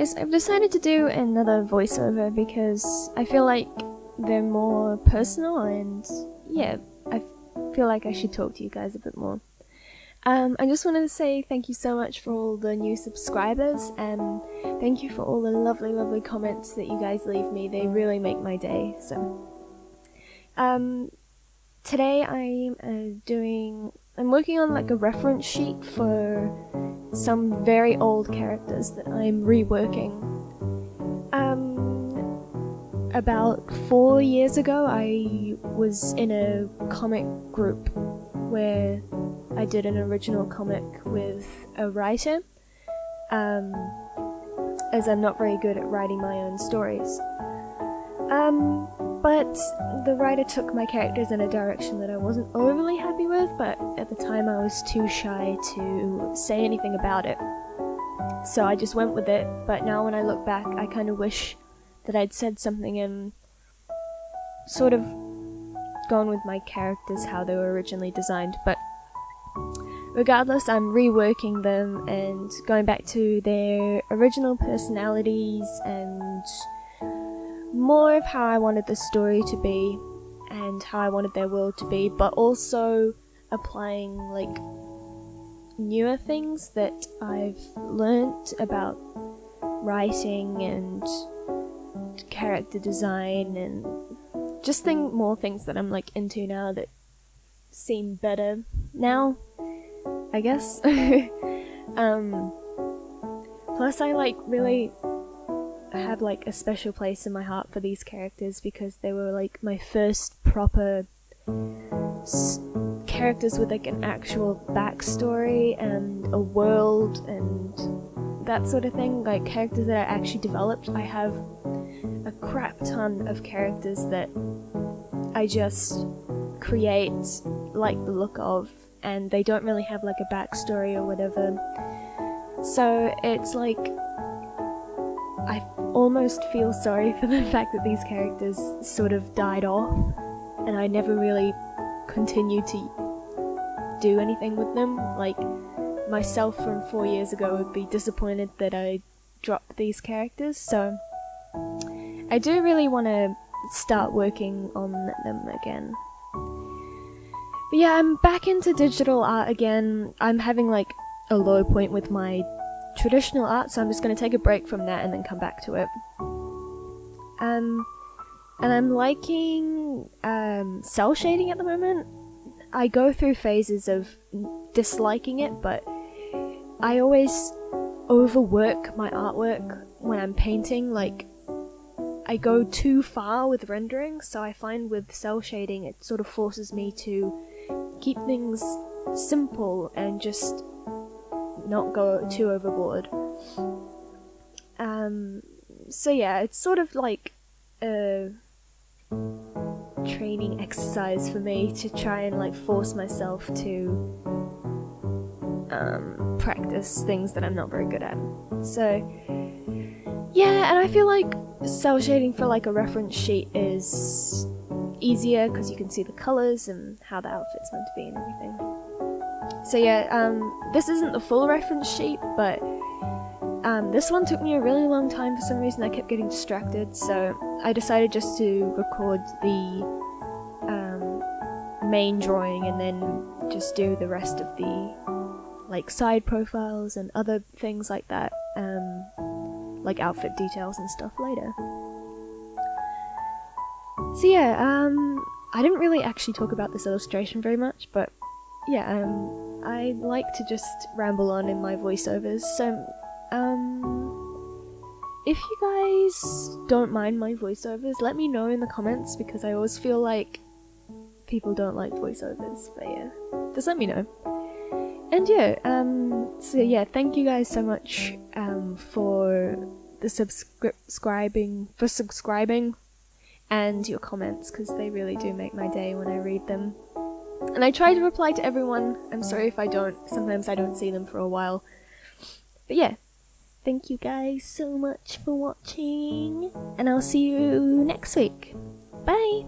guys, I've decided to do another voiceover because I feel like they're more personal and yeah, I feel like I should talk to you guys a bit more. I just wanted to say thank you so much for all the new subscribers and thank you for all the lovely comments that you guys leave me. They really make my day. So today I'm working on like a reference sheet for some very old characters that I'm reworking. About 4 years ago I was in a comic group where I did an original comic with a writer, as I'm not very good at writing my own stories. But the writer took my characters in a direction that I wasn't overly happy with, but at the time I was too shy to say anything about it. So I just went with it, but now when I look back I kind of wish that I'd said something and sort of gone with my characters how they were originally designed. But regardless, I'm reworking them and going back to their original personalities and more of how I wanted the story to be and how I wanted their world to be, but also applying like newer things that I've learnt about writing and character design and just more things that I'm like into now that seem better now, I guess. Plus I like really have like a special place in my heart for these characters because they were like my first proper characters with like an actual backstory and a world and that sort of thing, like characters that I actually developed. I have a crap ton of characters that I just create like the look of and they don't really have like a backstory or whatever, so it's like I almost feel sorry for the fact that these characters sort of died off and I never really continued to do anything with them. Like myself from 4 years ago would be disappointed that I dropped these characters, so I do really want to start working on them again. But yeah, I'm back into digital art again. I'm having like a low point with my traditional art, so I'm just going to take a break from that and then come back to it. And I'm liking cell shading at the moment. I go through phases of disliking it, but I always overwork my artwork when I'm painting. Like I go too far with rendering, so I find with cell shading it sort of forces me to keep things simple and just not go too overboard. So yeah, it's sort of like a training exercise for me to try and like force myself to practice things that I'm not very good at. So yeah, and I feel like cell shading for like a reference sheet is easier because you can see the colours and how the outfit's meant to be and everything. So yeah, this isn't the full reference sheet, but this one took me a really long time. For some reason I kept getting distracted, so I decided just to record the main drawing and then just do the rest of the like side profiles and other things like that, like outfit details and stuff later. So yeah, I didn't really actually talk about this illustration very much, but yeah, I like to just ramble on in my voiceovers, so if you guys don't mind my voiceovers, let me know in the comments, because I always feel like people don't like voiceovers, but yeah, just let me know. And yeah, so yeah, thank you guys so much for the subscribing and your comments, because they really do make my day when I read them. And I try to reply to everyone. I'm sorry if I don't. Sometimes I don't see them for a while. But yeah, thank you guys so much for watching, and I'll see you next week. Bye!